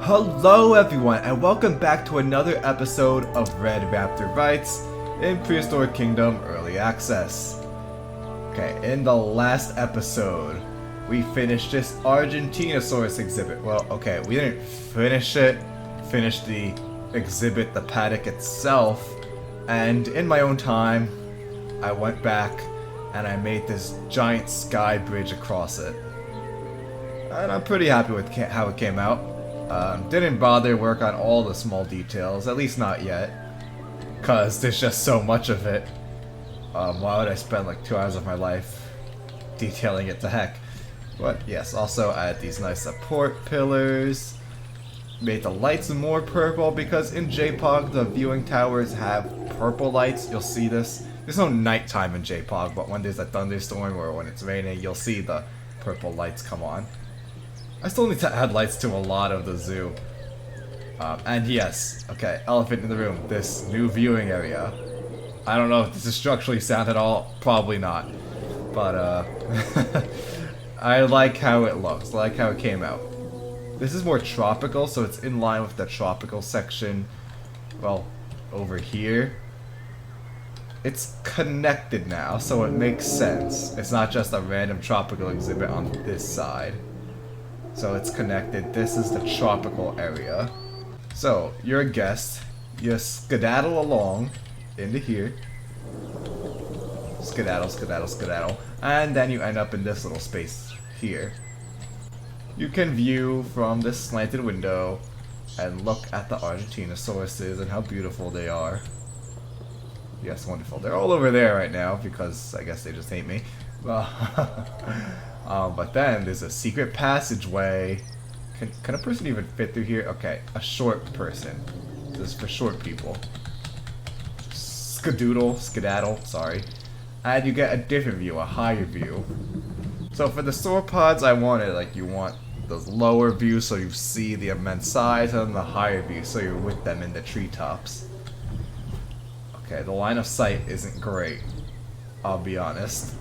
Hello everyone, and welcome back to another episode of Red Raptor Writes in Prehistoric Kingdom Early Access. Okay, in the last episode, we finished this Argentinosaurus exhibit. Well, okay, we didn't finish it. Finished the exhibit, the paddock itself, and in my own time, I went back and I made this giant sky bridge across it. And I'm pretty happy with how it came out. Didn't bother work on all the small details, at least not yet, cause there's just so much of it. Why would I spend like 2 hours of my life detailing it to heck? But yes, also add these nice support pillars. Made the lights more purple because in JPOG the viewing towers have purple lights. You'll see this. There's no nighttime in JPOG, but when there's a thunderstorm or when it's raining, you'll see the purple lights come on. I still need to add lights to a lot of the zoo. And yes, okay, elephant in the room, this new viewing area. I don't know if this is structurally sound at all, probably not. But, I like how it looks, I like how it came out. This is more tropical, so it's in line with the tropical section, well, over here. It's connected now, so it makes sense. It's not just a random tropical exhibit on this side. So it's connected. This is the tropical area. So, you're a guest. You skedaddle along into here. Skedaddle, skedaddle, skedaddle. And then you end up in this little space here. You can view from this slanted window and look at the Argentinosauruses and how beautiful they are. Yes, wonderful. They're all over there right now because I guess they just hate me. But then there's a secret passageway. Can a person even fit through here? Okay, a short person. This is for short people. Skedaddle, sorry. And you get a different view, a higher view. So for the sauropods, I wanted, like, you want the lower view so you see the immense size, and the higher view so you're with them in the treetops. Okay, the line of sight isn't great, I'll be honest.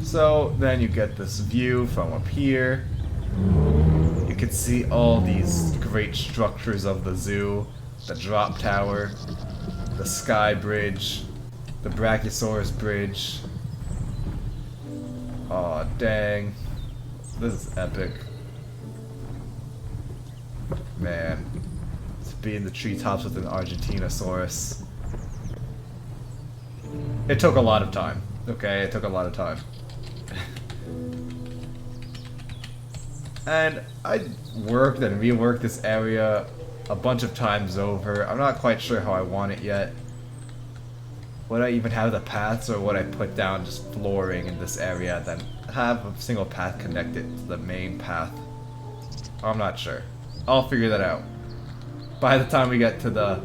So then you get this view from up here. You can see all these great structures of the zoo. The drop tower, the sky bridge, the Brachiosaurus bridge. Aw, dang. This is epic. Man. To be in the treetops with an Argentinosaurus. It took a lot of time. Okay, it took a lot of time. And I worked and reworked this area a bunch of times over. I'm not quite sure how I want it yet. Would I even have the paths, or would I put down just flooring in this area and then have a single path connected to the main path? I'm not sure. I'll figure that out. By the time we get to the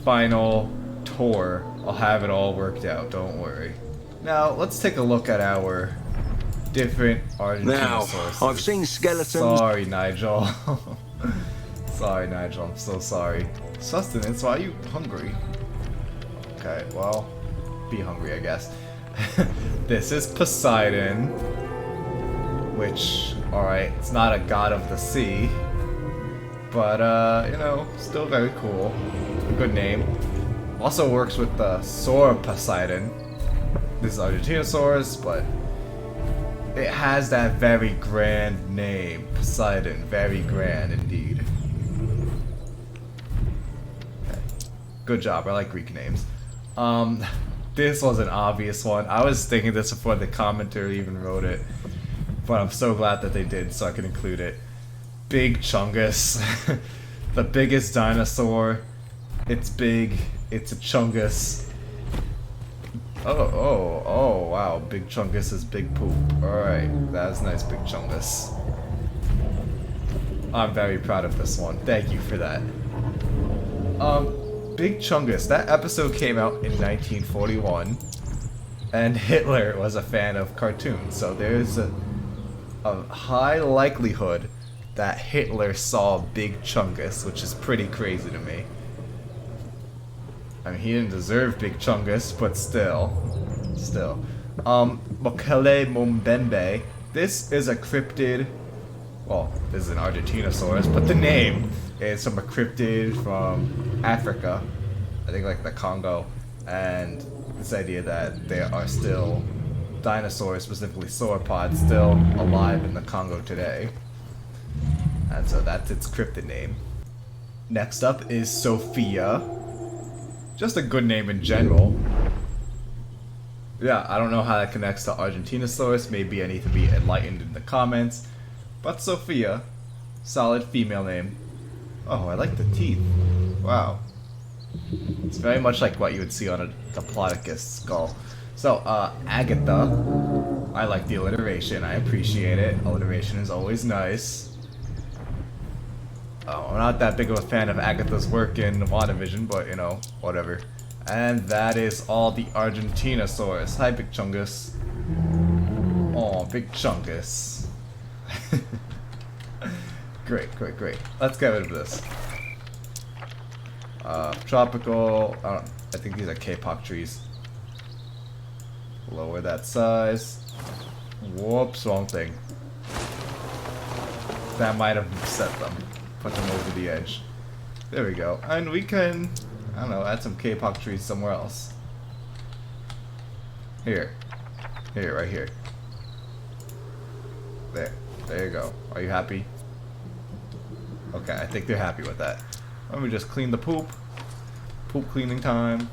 final tour, I'll have it all worked out, don't worry. Now, let's take a look at our different Argentinosaurus. Now, I've seen skeletons. Sorry, Nigel. Sorry, Nigel. I'm so sorry. Sustenance? Why are you hungry? Okay, well, be hungry, I guess. This is Poseidon, which, alright, it's not a god of the sea, but, you know, still very cool. A good name. Also works with the Poseidon. This is Argentinosaurus, but it has that very grand name, Poseidon. Very grand indeed. Okay. Good job, I like Greek names. This was an obvious one. I was thinking this before the commenter even wrote it, but I'm so glad that they did so I could include it. Big Chungus. The biggest dinosaur. It's big. It's a Chungus. Oh, wow. Big Chungus is big poop. Alright, that was nice, Big Chungus. I'm very proud of this one. Thank you for that. Big Chungus, that episode came out in 1941, and Hitler was a fan of cartoons, so there's a high likelihood that Hitler saw Big Chungus, which is pretty crazy to me. I mean, he didn't deserve Big Chungus, but still. Mokele Mumbembe. This is a cryptid Well, this is an Argentinosaurus, but the name is from a cryptid from Africa. I think like the Congo. And this idea that there are still dinosaurs, specifically sauropods, still alive in the Congo today. And so that's its cryptid name. Next up is Sophia. Just a good name in general. Yeah, I don't know how that connects to Argentinosaurus. Maybe I need to be enlightened in the comments. But Sophia, solid female name. Oh, I like the teeth. Wow. It's very much like what you would see on a Diplodocus skull. So, Agatha. I like the alliteration. I appreciate it. Alliteration is always nice. Oh, I'm not that big of a fan of Agatha's work in WandaVision, but, you know, whatever. And that is all the Argentinosaurus. Hi, Big Chungus. Oh, Big Chungus. Great, great, great. Let's get rid of this. Tropical. I think these are K-pop trees. Lower that size. Whoops, wrong thing. That might have upset them. Put them over the edge. There we go. And we can, I don't know, add some K-pop trees somewhere else. Here. Here, right here. There. There you go. Are you happy? Okay, I think they're happy with that. Let me just clean the poop. Poop cleaning time.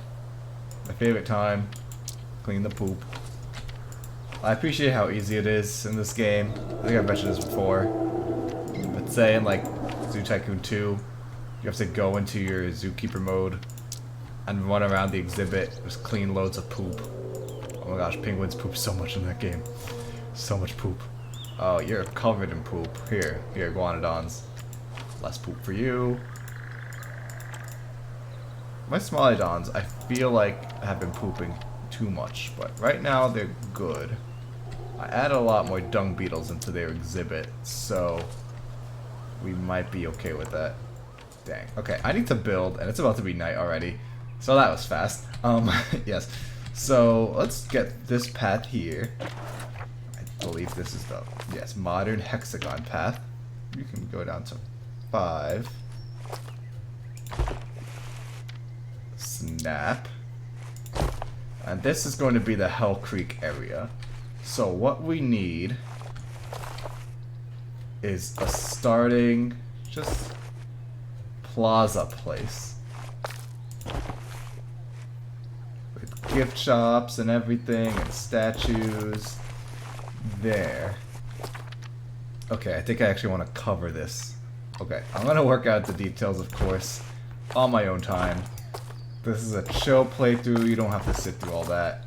My favorite time. Clean the poop. I appreciate how easy it is in this game. I think I've mentioned this before. But say in like Zoo Tycoon 2, you have to go into your zookeeper mode and run around the exhibit, just clean loads of poop. Oh my gosh, penguins poop so much in that game. So much poop. Oh, you're covered in poop. Here, iguanodons. Less poop for you. My smallodons, I feel like have been pooping too much, but right now they're good. I added a lot more dung beetles into their exhibit, so we might be okay with that. Dang. Okay, I need to build, and it's about to be night already, so that was fast. Yes. So let's get this path here. I believe this is the, yes, modern hexagon path. You can go down to 5. Snap. And this is going to be the Hell Creek area. So what we need is a starting, just plaza place. With gift shops and everything, and statues. There. Okay, I think I actually want to cover this. Okay, I'm gonna work out the details, of course, on my own time. This is a chill playthrough, you don't have to sit through all that.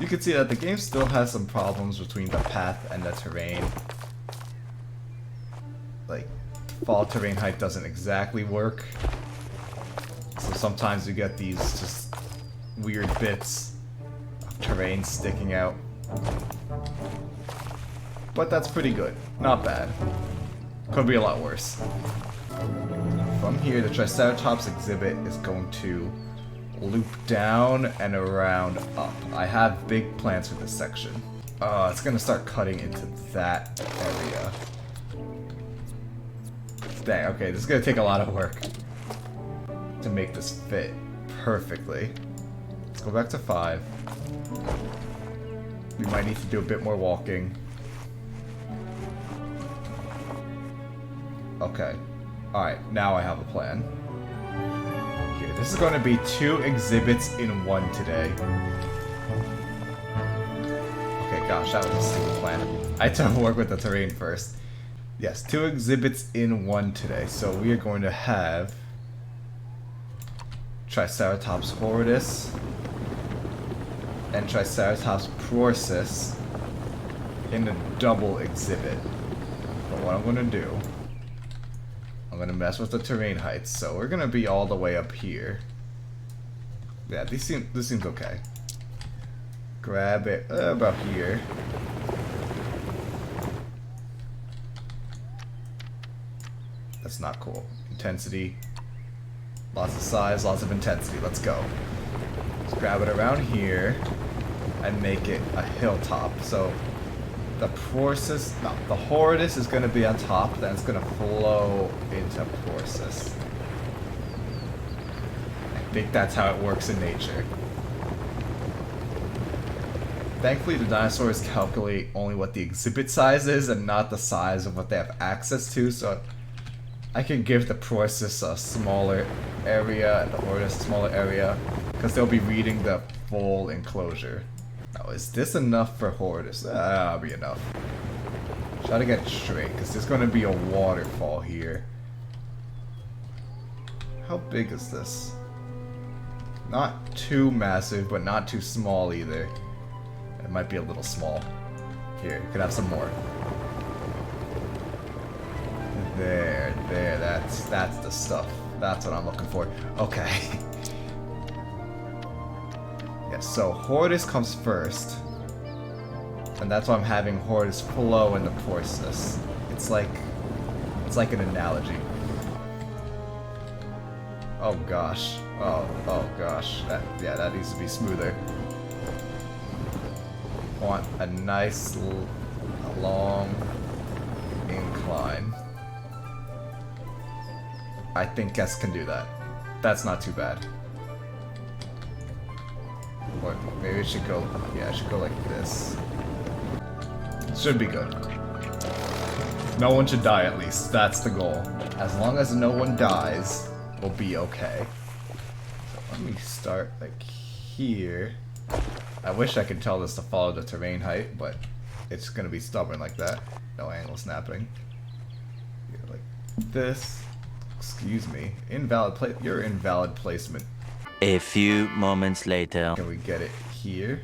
You can see that the game still has some problems between the path and the terrain. Like, fall terrain height doesn't exactly work. So sometimes you get these just weird bits of terrain sticking out. But that's pretty good. Not bad. Could be a lot worse. From here, the Triceratops exhibit is going to loop down and around up. I have big plans for this section. It's gonna start cutting into that area. Dang, okay, this is gonna take a lot of work to make this fit perfectly. Let's go back to 5. We might need to do a bit more walking. Okay. Alright, now I have a plan. Here, this is going to be 2 exhibits in 1 today. Okay, gosh, that was a stupid plan. I had to work with the terrain first. Yes, 2 exhibits in 1 today. So we are going to have Triceratops horridus and Triceratops prorsus in a double exhibit. But what I'm going to do, I'm going to mess with the terrain heights, so we're going to be all the way up here. Yeah, this seems okay. Grab it about here. That's not cool. Intensity. Lots of size, lots of intensity. Let's go. Let's grab it around here and make it a hilltop. So The Porsis, no, the Horridus is going to be on top, then it's going to flow into Porsis. I think that's how it works in nature. Thankfully, the dinosaurs calculate only what the exhibit size is and not the size of what they have access to, so I can give the Porsis a smaller area and the Horridus a smaller area, because they'll be reading the full enclosure. Now, is this enough for Horridus? That'll be enough. Try to get it straight, because there's going to be a waterfall here. How big is this? Not too massive, but not too small either. It might be a little small. Here, you could have some more. There, that's the stuff. That's what I'm looking for. Okay. Yeah, so Horridus comes first. And that's why I'm having Horridus flow into Porsis. It's like an analogy. Oh gosh. Oh gosh. That needs to be smoother. Want a nice long incline. I think Guess can do that. That's not too bad. Or maybe it should go, yeah, it should go like this. Should be good. No one should die at least. That's the goal. As long as no one dies, we'll be okay. So let me start like here. I wish I could tell this to follow the terrain height, but it's gonna be stubborn like that. No angle snapping. Here, like this. Excuse me. Your invalid placement. A few moments later. Can we get it here?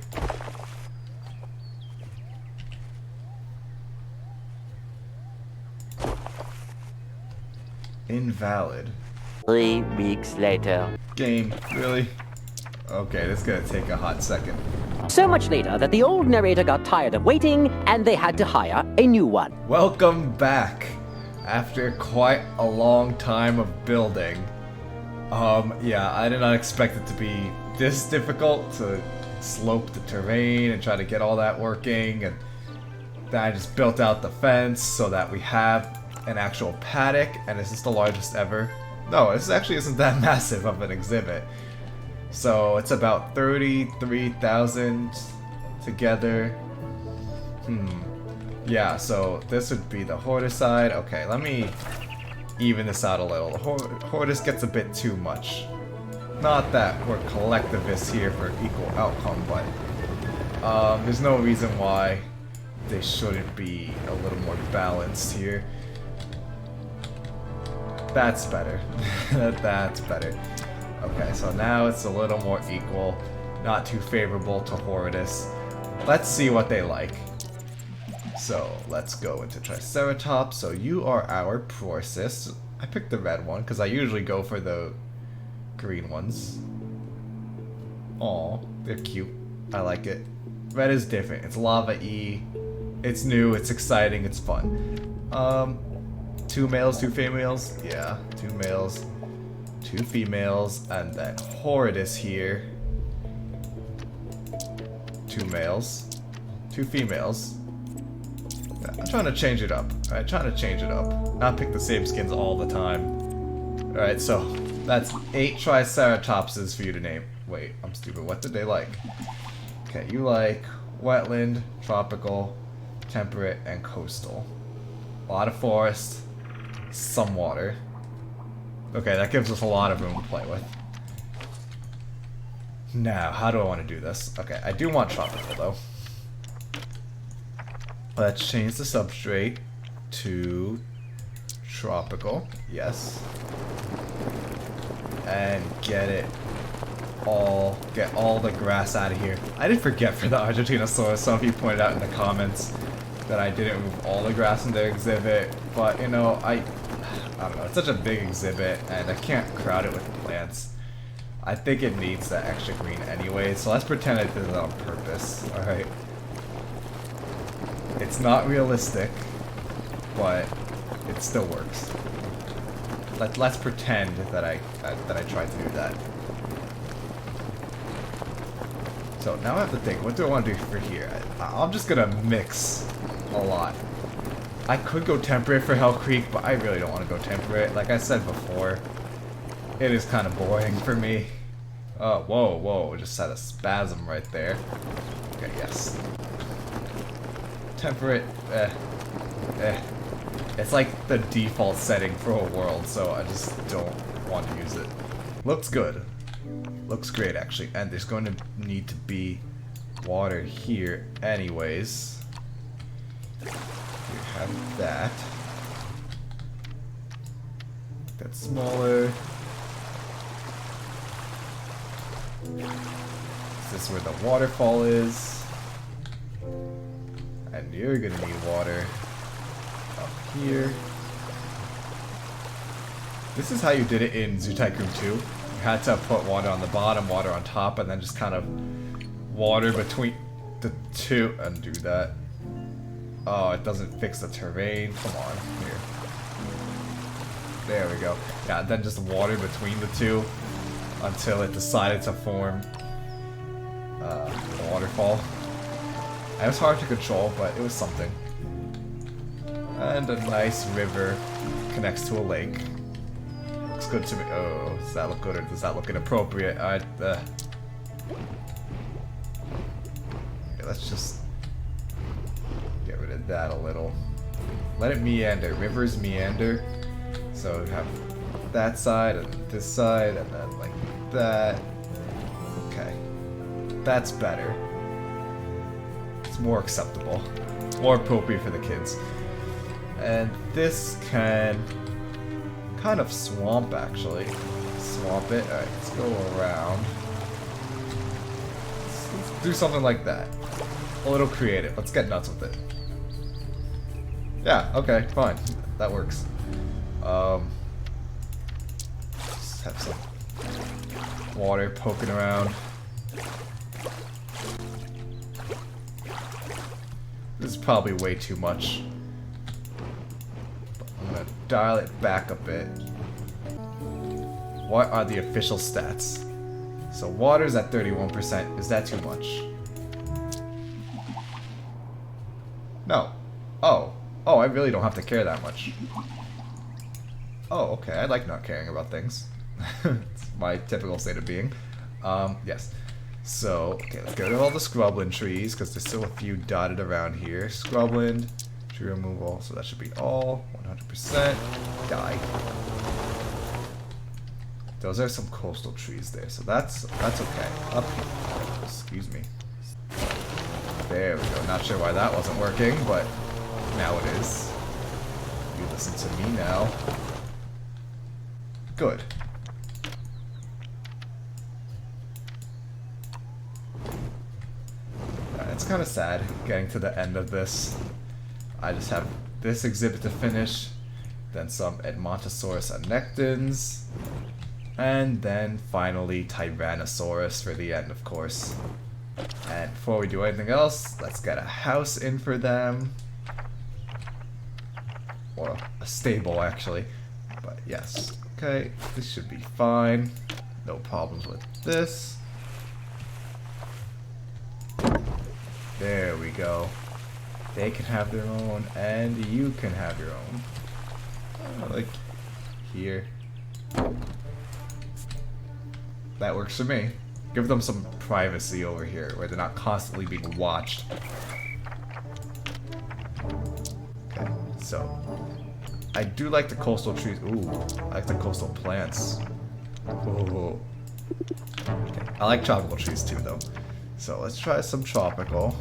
Invalid. 3 weeks later. Game, really? Okay, this is gonna take a hot second. So much later that the old narrator got tired of waiting and they had to hire a new one. Welcome back. After quite a long time of building. Yeah, I did not expect it to be this difficult to slope the terrain and try to get all that working, and then I just built out the fence so that we have an actual paddock, and this is the largest ever. No, this actually isn't that massive of an exhibit. So it's about 33,000 together. Yeah, so this would be the Horridus side. Okay, let me even this out a little. The Horridus gets a bit too much. Not that we're collectivists here for equal outcome, but there's no reason why they shouldn't be a little more balanced here. That's better. That's better. Okay, so now it's a little more equal. Not too favorable to Horridus. Let's see what they like. So, let's go into Triceratops. So you are our Porsis. I picked the red one, because I usually go for the green ones. Aw, they're cute. I like it. Red is different. It's lava-y. It's new, it's exciting, it's fun. 2 males, 2 females? Yeah, 2 males, 2 females, and then Horridus here. 2 males, 2 females. I'm trying to change it up. Alright, trying to change it up. Not pick the same skins all the time. Alright, so that's 8 Triceratopses for you to name. Wait, I'm stupid. What did they like? Okay, you like wetland, tropical, temperate, and coastal. A lot of forest, some water. Okay, that gives us a lot of room to play with. Now, how do I want to do this? Okay, I do want tropical though. Let's change the substrate to tropical, yes. And get all the grass out of here. I did forget for the Argentinosaurus. Some of you pointed out in the comments that I didn't move all the grass in their exhibit, but you know, I don't know, it's such a big exhibit and I can't crowd it with plants. I think it needs that extra green anyway, so let's pretend I did it on purpose, alright? It's not realistic, but it still works. Let's pretend that I tried to do that. So now I have to think, what do I want to do for here? I'm just gonna mix a lot. I could go temperate for Hell Creek, but I really don't want to go temperate. Like I said before, it is kind of boring for me. Oh, whoa, whoa, just had a spasm right there. Okay, yes. Temperate, It's like the default setting for a world, so I just don't want to use it. Looks good. Looks great, actually. And there's going to need to be water here anyways. You have that. That's smaller. Is this where the waterfall is? And you're gonna need water up here. This is how you did it in Zoo Tycoon 2. You had to put water on the bottom, water on top, and then just kind of water between the two and do that. Oh, it doesn't fix the terrain. Come on, here. There we go. Yeah, then just water between the two until it decided to form a waterfall. It was hard to control, but it was something. And a nice river connects to a lake. Looks good to me. Oh, does that look good or does that look inappropriate? Okay, let's just get rid of that a little. Let it meander. Rivers meander. So we have that side and this side and then like that. Okay. That's better. It's more acceptable. More appropriate for the kids. And this can kind of swamp actually. Swamp it. Alright, let's go around. Let's do something like that. A little creative. Let's get nuts with it. Yeah, okay, fine. That works. Just have some water poking around. This is probably way too much. But I'm gonna dial it back a bit. What are the official stats? So water's at 31%. Is that too much? No. Oh. Oh, I really don't have to care that much. Oh, okay. I like not caring about things. It's my typical state of being. Yes. So, okay, let's get rid of all the scrubland trees, because there's still a few dotted around here. Scrubland, tree removal, so that should be all. 100%. Die. Those are some coastal trees there, so that's okay. Up here. Excuse me. There we go. Not sure why that wasn't working, but now it is. You listen to me now. Good. It's kind of sad getting to the end of this. I just have this exhibit to finish, then some Edmontosaurus annectens, and then finally Tyrannosaurus for the end, of course. And before we do anything else, let's get a house in for them. Or a stable, actually. But yes. Okay, this should be fine. No problems with this. There we go. They can have their own, and you can have your own. Like, here. That works for me. Give them some privacy over here, where they're not constantly being watched. Okay, so. I do like the coastal trees. Ooh, I like the coastal plants. Ooh. Okay. I like tropical trees too, though. So let's try some tropical.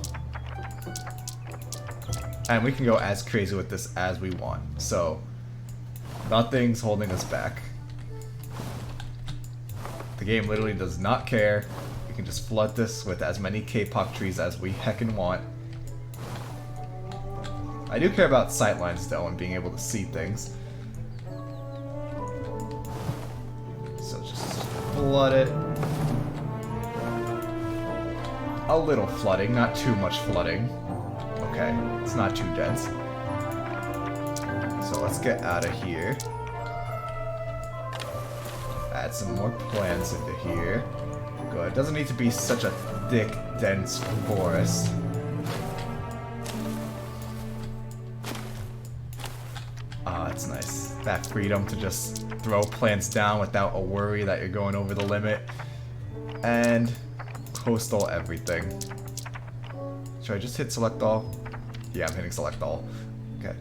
And we can go as crazy with this as we want. So, nothing's holding us back. The game literally does not care. We can just flood this with as many K-pop trees as we heckin' want. I do care about sightlines though and being able to see things. So just flood it. A little flooding, not too much flooding. Okay, it's not too dense. So let's get out of here. Add some more plants into here. Good. Doesn't need to be such a thick, dense forest. That's nice. That freedom to just throw plants down without a worry that you're going over the limit. And coastal everything. Should I just hit select all? Yeah, I'm hitting select all. Okay.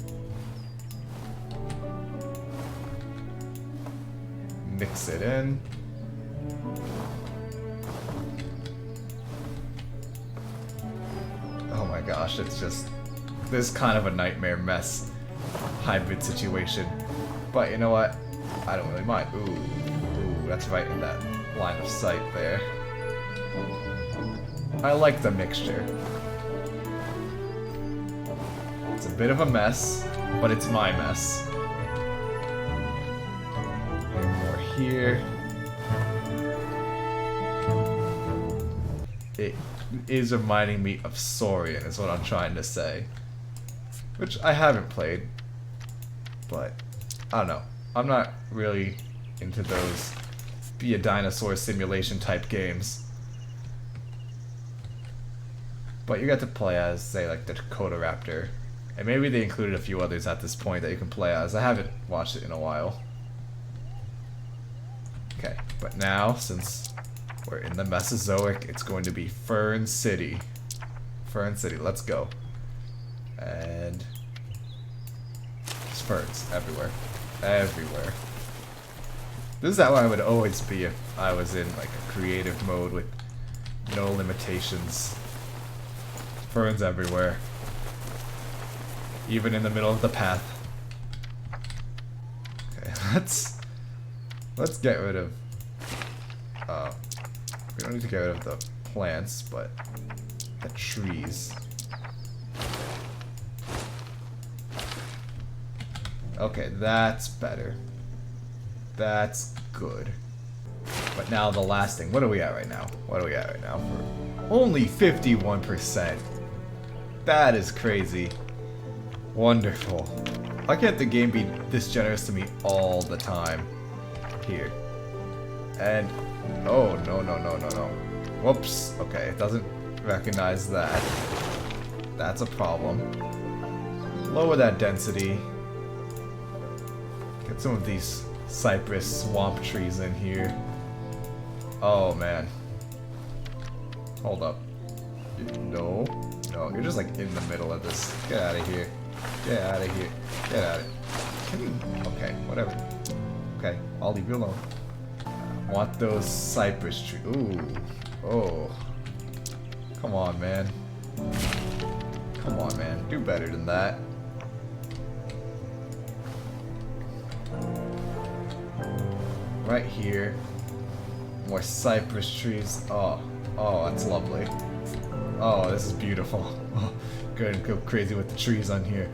Mix it in. Oh my gosh, it's just this kind of a nightmare mess hybrid situation. But you know what? I don't really mind. Ooh, that's right in that line of sight there. I like the mixture. It's a bit of a mess, but it's my mess. More here. It is reminding me of Saurian, is what I'm trying to say. Which I haven't played, but I don't know. I'm not really into those be a dinosaur simulation type games. But you get to play as, say, like the Raptor. And maybe they included a few others at this point that you can play as. I haven't watched it in a while. Okay, but now, since we're in the Mesozoic, it's going to be Fern City. Fern City, let's go. And just ferns everywhere. Everywhere. This is how I would always be if I was in like a creative mode with no limitations. Ferns everywhere. Even in the middle of the path. Okay, let's get rid of we don't need to get rid of the plants, but the trees. Okay, that's better. That's good. But now the last thing. What are we at right now? What are we at right now? For only 51%. That is crazy. Wonderful. Why can't the game be this generous to me all the time? Here. And oh, no. Whoops. Okay, it doesn't recognize that. That's a problem. Lower that density. Get some of these cypress swamp trees in here. Oh man. Hold up. No, you're just like in the middle of this. Get out of here. Get out of here. Get out of here. Can you? Okay, whatever. Okay, I'll leave you alone. I want those cypress trees. Ooh. Oh. Come on, man. Come on, man. Do better than that. Right here. More cypress trees. Oh, that's lovely. Oh, this is beautiful. Oh, gonna go crazy with the trees on here.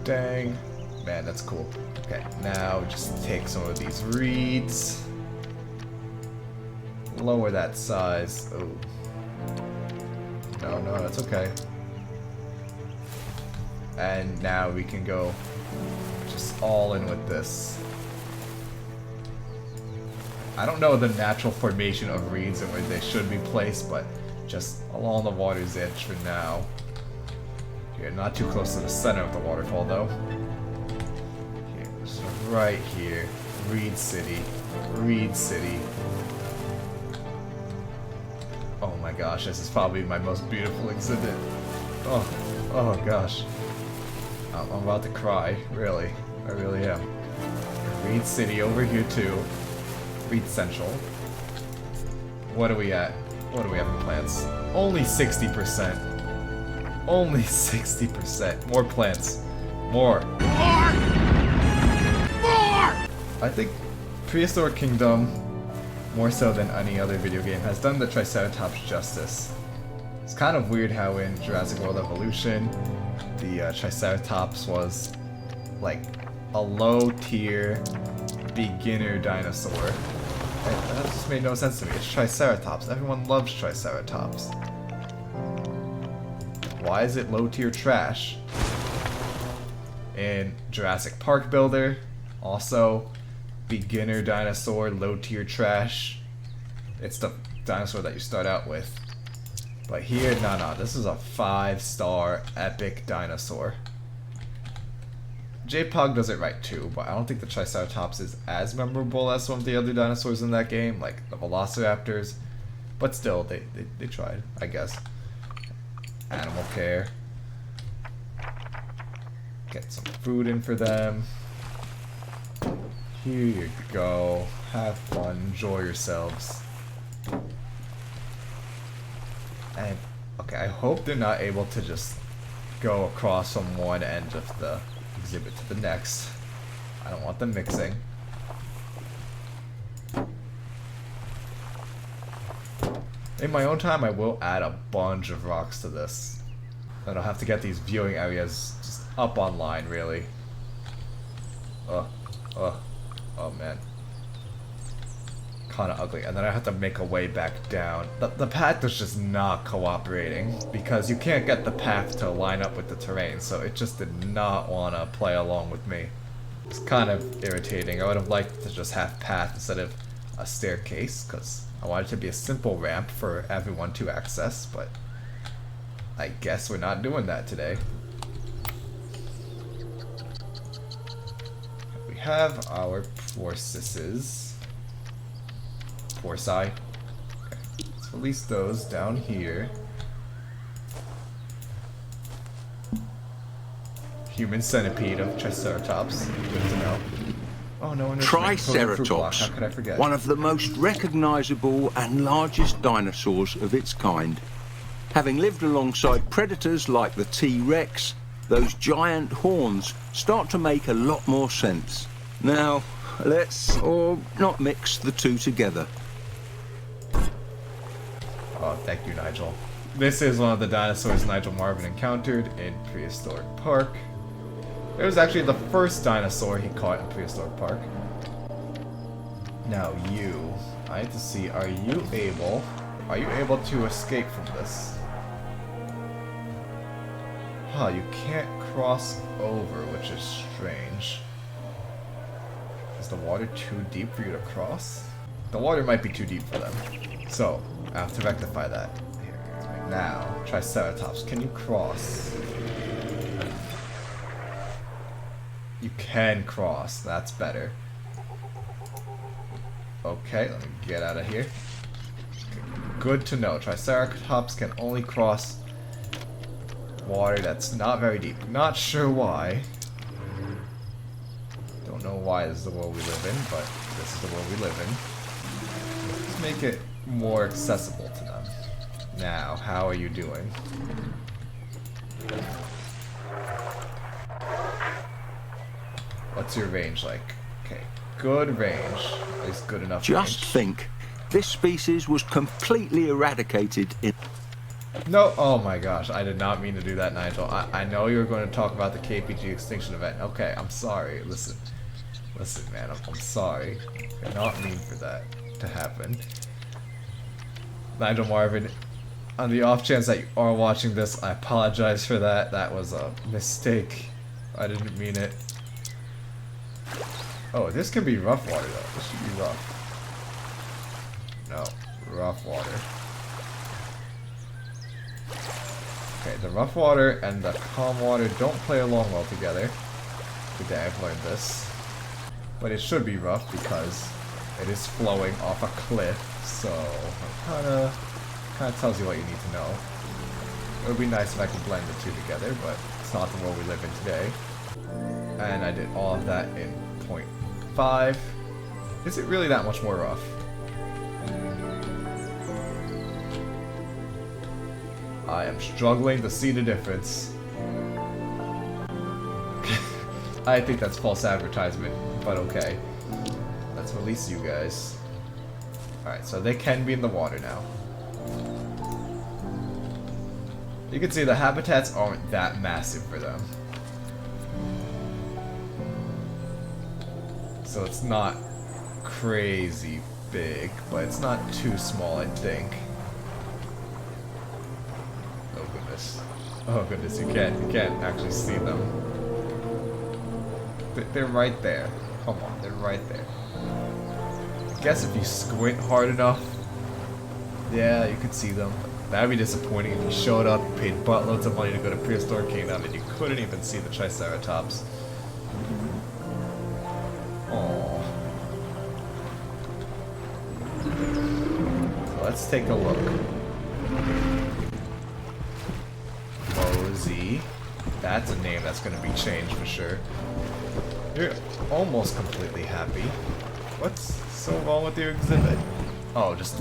Dang. Man, that's cool. Okay, now just take some of these reeds. Lower that size. Oh. No, that's okay. And now we can go just all in with this. I don't know the natural formation of reeds and where they should be placed, but just along the water's edge for now. Here, not too close to the center of the waterfall though. Here, just right here. Reed City. Reed City. Oh my gosh, this is probably my most beautiful exhibit. Oh gosh. I'm about to cry, really. I really am. Reed City over here too. Reed Central. What are we at? What do we have in plants? Only 60%. Only 60%. More plants. More. More! I think Prehistoric Kingdom, more so than any other video game, has done the Triceratops justice. It's kind of weird how in Jurassic World Evolution, the Triceratops was like a low tier beginner dinosaur. That just made no sense to me. It's Triceratops. Everyone loves Triceratops. Why is it low tier trash? In Jurassic Park Builder, also beginner dinosaur, low tier trash. It's the dinosaur that you start out with. But here, no, this is a 5-star epic dinosaur. J-Pog does it right too, but I don't think the Triceratops is as memorable as some of the other dinosaurs in that game, like the Velociraptors. But still, they tried, I guess. Animal care. Get some food in for them. Here you go. Have fun. Enjoy yourselves. And, okay, I hope they're not able to just go across from one end of the exhibit to the next. I don't want them mixing. In my own time, I will add a bunch of rocks to this. Then I'll have to get these viewing areas just up online, really. Oh man. Kinda ugly. And then I have to make a way back down. The path is just not cooperating, because you can't get the path to line up with the terrain, so it just did not want to play along with me. It's kind of irritating. I would have liked to just have path instead of a staircase, because I want it to be a simple ramp for everyone to access, but I guess we're not doing that today. We have our forces. Foresight. Okay, let's release those down here. Human centipede of Triceratops. Good to know. Oh no, Triceratops, how could I forget? one of the most recognizable and largest dinosaurs of its kind. Having lived alongside predators like the T-Rex, those giant horns start to make a lot more sense. Now, let's not mix the two together. Oh, thank you, Nigel. This is one of the dinosaurs Nigel Marvin encountered in Prehistoric Park. It was actually the first dinosaur he caught in Prehistoric Park. Now you, I have to see, are you able to escape from this? Huh, you can't cross over, which is strange. Is the water too deep for you to cross? The water might be too deep for them. So, I have to rectify that. Here, now, Triceratops, can you cross? You can cross, that's better. Okay, let me get out of here. Good to know, Triceratops can only cross water that's not very deep. Not sure why. Don't know why this is the world we live in, but this is the world we live in. Let's make it more accessible to them. Now, how are you doing? What's your range like? Okay, good range. At least good enough Just range. think, this species was completely eradicated in... No, oh my gosh, I did not mean to do that, Nigel. I know you were going to talk about the KPG extinction event. Okay, I'm sorry. Listen, man, I'm sorry. I did not mean for that to happen. Nigel Marvin, on the off chance that you are watching this, I apologize for that. That was a mistake. I didn't mean it. Oh, this can be rough water though. This should be rough. No, rough water. Okay, the rough water and the calm water don't play along well together. Today I've learned this. But it should be rough because it is flowing off a cliff, so it kinda tells you what you need to know. It would be nice if I could blend the two together, but it's not the world we live in today. And I did all of that in 0.5. Is it really that much more rough? I am struggling to see the difference. I think that's false advertisement, but okay. Let's release you guys. Alright, so they can be in the water now. You can see the habitats aren't that massive for them. So it's not crazy big, but it's not too small, I think. Oh goodness. Oh goodness, you can't actually see them. They're right there. Come on, they're right there. I guess if you squint hard enough, yeah, you could see them. That'd be disappointing if you showed up, paid buttloads of money to go to Prehistoric Kingdom, and you couldn't even see the Triceratops. let's take a look. Mosey. That's a name that's going to be changed for sure. You're almost completely happy. What's so wrong with your exhibit? Oh, just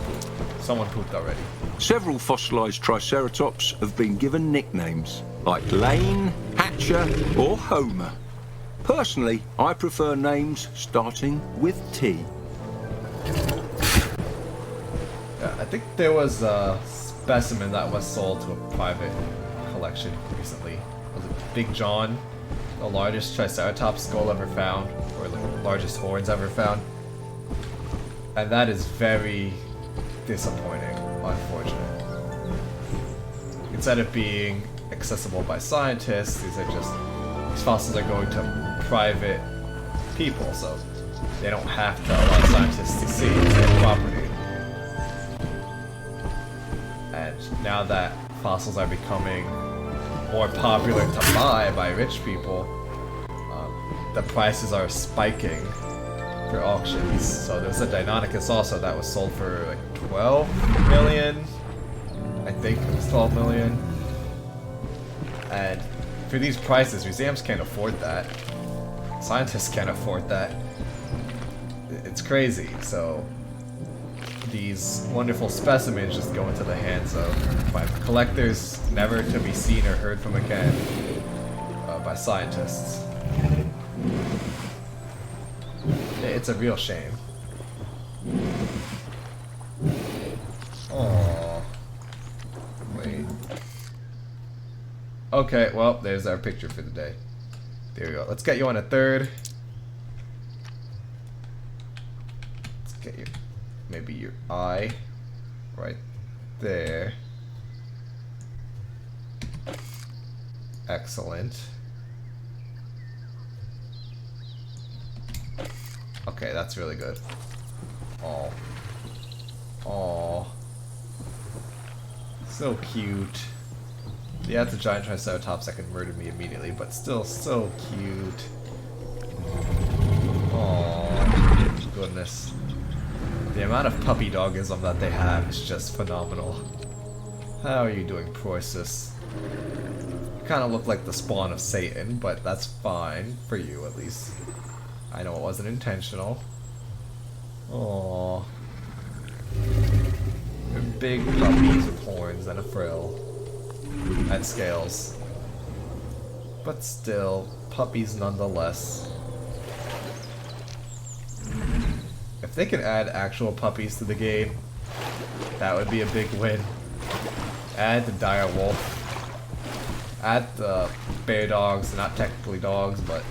someone pooped already. Several fossilised Triceratops have been given nicknames, like Lane, Hatcher or Homer. Personally, I prefer names starting with T. Yeah, I think there was a specimen that was sold to a private collection recently. Was it Big John? The largest Triceratops skull ever found, or the largest horns ever found. And that is very disappointing, unfortunate. Instead of being accessible by scientists, these fossils are going to private people, so they don't have to allow scientists to see their property. And now that fossils are becoming more popular to buy by rich people, the prices are spiking for auctions. So there's a Deinonychus also that was sold for like 12 million. I think it was 12 million. And for these prices, museums can't afford that. Scientists can't afford that. It's crazy. So these wonderful specimens just go into the hands of private collectors, never to be seen or heard from again by scientists. It's a real shame. Aww. Wait. Okay, well, there's our picture for the day. There we go. Let's get you on a third. Let's get you, maybe your eye right there. Excellent. Okay, that's really good. Aw. Aw. So cute. Yeah, it's a giant Triceratops that can murder me immediately, but still so cute. Aw. Goodness. The amount of puppy dogism that they have is just phenomenal. How are you doing, Preuss? You kind of look like the spawn of Satan, but that's fine. For you, at least. I know it wasn't intentional. Aww. They're big puppies with horns and a frill. And scales. But still, puppies nonetheless. If they could add actual puppies to the game, that would be a big win. Add the dire wolf. Add the bear dogs, not technically dogs, but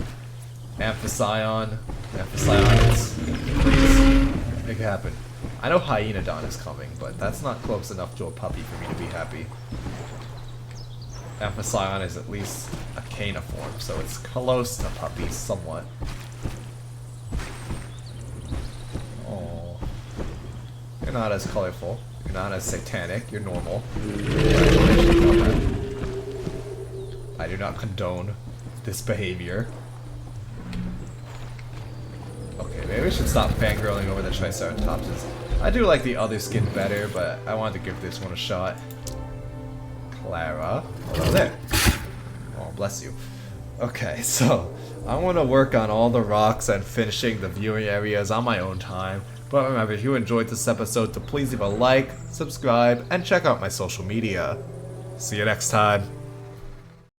Amphicyon. Amphicyonids. Please, make it happen. I know Hyenodon is coming, but that's not close enough to a puppy for me to be happy. Amphicyon is at least a caniform, so it's close to puppies somewhat. Oh, you're not as colorful. You're not as satanic. You're normal. I do not condone this behavior. Okay, maybe we should stop fangirling over the Triceratops. I do like the other skin better, but I wanted to give this one a shot. Clara. Hello there. Oh, bless you. Okay, so I want to work on all the rocks and finishing the viewing areas on my own time. But remember, if you enjoyed this episode, to please leave a like, subscribe, and check out my social media. See you next time.